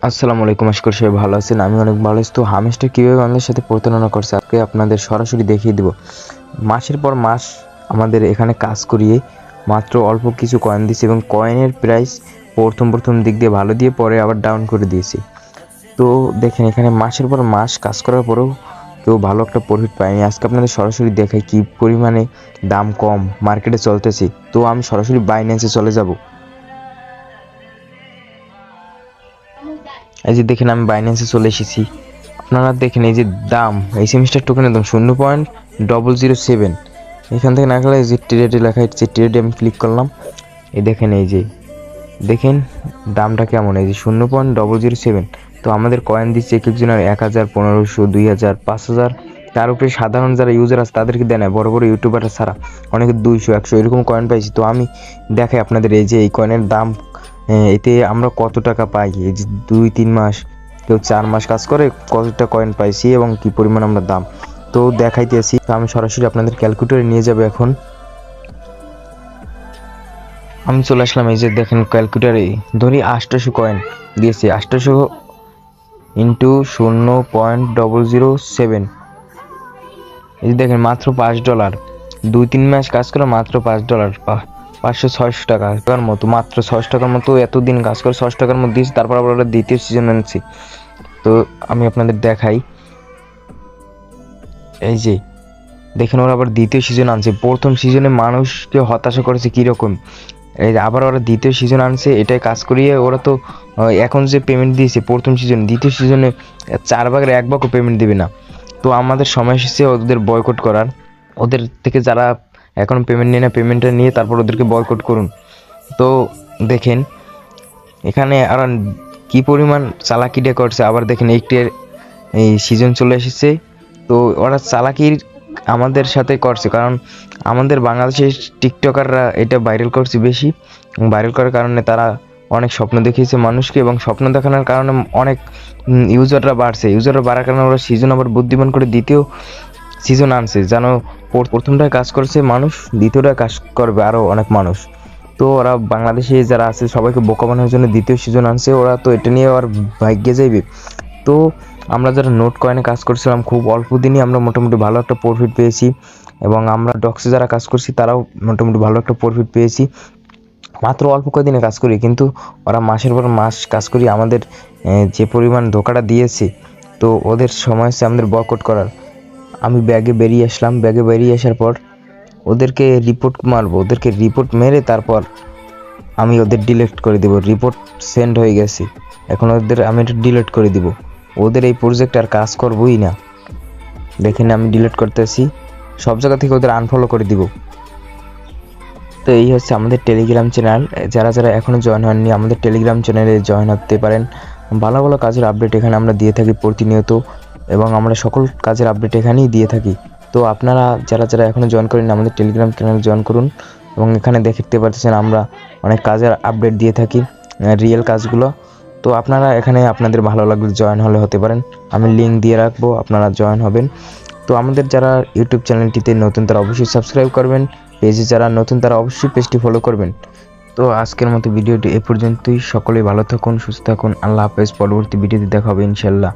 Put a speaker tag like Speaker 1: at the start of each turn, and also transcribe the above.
Speaker 1: আসসালামু আলাইকুম, আশা করি সবাই ভালো আছেন। আমি অনেক ভালো আছি। তো হামেশটা কীভাবে আমাদের সাথে প্রতারণা করছে আজকে আপনাদের সরাসরি দেখিয়ে দিব। মাসের পর মাস আমাদের এখানে কাজ করিয়ে মাত্র অল্প কিছু কয়েন দিয়েছে এবং কয়েনের প্রাইস প্রথম দিক দিয়ে ভালো দিয়ে পরে আবার ডাউন করে দিয়েছে। তো দেখেন এখানে মাসের পর মাস কাজ করার পরেও কেউ ভালো একটা প্রফিট পায়নি। আজকে আপনাদের সরাসরি দেখাই কী পরিমাণে দাম কম মার্কেটে চলতেছে। তো আমি সরাসরি বাইন্যান্সে চলে যাব। এই যে দেখেন আমি বাইন্যান্সে চলে এসেছি। আপনারা দেখেন এই যে দাম, এই সেমিস্টার টোকেনের দাম 0.007। এখান থেকে না গেলে এই যে ট্রেডে লেখা হচ্ছে, ট্রেডে আমি ক্লিক করলাম। এই দেখেন এই যে দেখেন দামটা কেমন, এই যে 0.007। তো আমাদের কয়েন দিচ্ছে এক একজনের 1000, 1500, 2000, 5000। তার উপরে সাধারণ যারা ইউজার আছে তাদেরকে দেয় না, বড় বড় ইউটিউবার ছাড়া অনেকে 200, 100 এরকম কয়েন পাইছি। তো আমি দেখাই আপনাদের এই যে এই কয়েনের দাম, এতে আমরা কত টাকা পাই। এই যে 2-3 মাস, কেউ 4 মাস কাজ করে কতটা কয়েন পাইছি এবং কি পরিমাণ আমরা দাম তো দেখাইতেছি। তো আমি সরাসরি আপনাদের ক্যালকুলেটরে নিয়ে যাব। এখন আমি চলে আসলাম। এই যে দেখেন ক্যালকুলেটরে ধরি 800 কয়েন দিয়েছি, 800 ইন্টু 0.007। এই যে দেখেন মাত্র $5। 2-3 মাস কাজ করে মাত্র $5, 500-600 টাকার মতো, মাত্র 600 টাকার মতো। এতদিন কাজ করে 600 টাকার মধ্যে দিয়েছি। তারপর আবার ওরা দ্বিতীয় সিজন আনছি। তো আমি আপনাদের দেখাই, এই যে দেখেন ওরা আবার দ্বিতীয় সিজন আনছে। প্রথম সিজনে মানুষকে হতাশা করেছে কীরকম, এই যে আবার ওরা দ্বিতীয় সিজন আনছে। এটাই কাজ করিয়ে ওরা তো এখন যে পেমেন্ট দিয়েছে প্রথম সিজনে, দ্বিতীয় সিজনে 4 ভাগের 1 ভাগও পেমেন্ট দেবে না। তো আমাদের সময় এসেছে ওদের বয়কট করার। ওদের থেকে যারা এখন পেমেন্ট নেয় না, পেমেন্টটা নিয়ে তারপর ওদেরকে বয়কট করুন। তো দেখেন এখানে আর কি পরিমাণ চালাকিটা করছে। আবার দেখেন এই সিজন চলে এসেছে। তো ওরা চালাকির আমাদের সাথে করছে, কারণ আমাদের বাংলাদেশের টিকটকাররা এটা ভাইরাল করছে বেশি। ভাইরাল করার কারণে তারা অনেক স্বপ্ন দেখিয়েছে মানুষকে, এবং স্বপ্ন দেখানোর কারণে অনেক ইউজাররা বাড়ছে। ইউজাররা বাড়ার কারণে ওরা সিজন আবার বুদ্ধিমান করে দ্বিতীয় সিজন আনছে, যেন প্রথমটায় কাজ করেছে মানুষ, দ্বিতীয়টায় কাজ করবে আরও অনেক মানুষ। তো ওরা বাংলাদেশে যারা আছে সবাইকে বোকা বানানোর জন্য দ্বিতীয় সিজন আনছে। ওরা তো এটা নিয়ে আর ভাগ্যে যাইবে। তো আমরা যারা নোট কয়েনে কাজ করছিলাম খুব অল্প দিনই আমরা মোটামুটি ভালো একটা প্রফিট পেয়েছি, এবং আমরা ডক্সে যারা কাজ করছি তারাও মোটামুটি ভালো একটা প্রফিট পেয়েছি। মাত্র অল্প কয়েকদিনে কাজ করি, কিন্তু ওরা মাসের পর মাস কাজ করি আমাদের যে পরিমাণ ধোকাটা দিয়েছে। তো ওদের সময় হচ্ছে আমাদের বয়কট করার। আমি ব্যাগে বেরিয়ে আসলাম। ব্যাগে বেরিয়ে আসার পর ওদেরকে রিপোর্ট মারবো, ওদেরকে রিপোর্ট মেরে তারপর আমি ওদের ডিলিট করে দিব। রিপোর্ট সেন্ড হয়ে গেছে, এখন ওদের আমি এটা ডিলিট করে দিব। ওদের এই প্রজেক্ট আর কাজ করবই না। দেখেন আমি ডিলিট করতেছি, সব জায়গা থেকে ওদের আনফলো করে দিব। তো এই হচ্ছে আমাদের টেলিগ্রাম চ্যানেল। যারা যারা এখনও জয়েন হননি আমাদের টেলিগ্রাম চ্যানেলে জয়েন হতে পারেন। ভালো ভালো কাজের আপডেট এখানে আমরা দিয়ে থাকি প্রতিনিয়ত, এবং আমরা সকল কাজের আপডেট এখানেই দিয়ে থাকি। তো আপনারা যারা যারা এখনও জয়েন করেন আমাদের টেলিগ্রাম চ্যানেল জয়েন করুন, এবং এখানে দেখতে পাচ্ছেন আমরা অনেক কাজের আপডেট দিয়ে থাকি, রিয়েল কাজগুলো। তো আপনারা এখানে আপনাদের ভালো লাগলে জয়েন হতে পারেন। আমি লিঙ্ক দিয়ে রাখবো, আপনারা জয়েন হবেন। তো আমাদের যারা ইউটিউব চ্যানেলটিতে নতুন তারা অবশ্যই সাবস্ক্রাইব করবেন, পেজে যারা নতুন তারা অবশ্যই পেজটি ফলো করবেন। তো আজকের মতো ভিডিওটি এ পর্যন্তই। সকলেই ভালো থাকুন, সুস্থ থাকুন। আল্লাহ হাফেজ। পরবর্তী ভিডিওতে দেখা হবে ইনশাল্লাহ।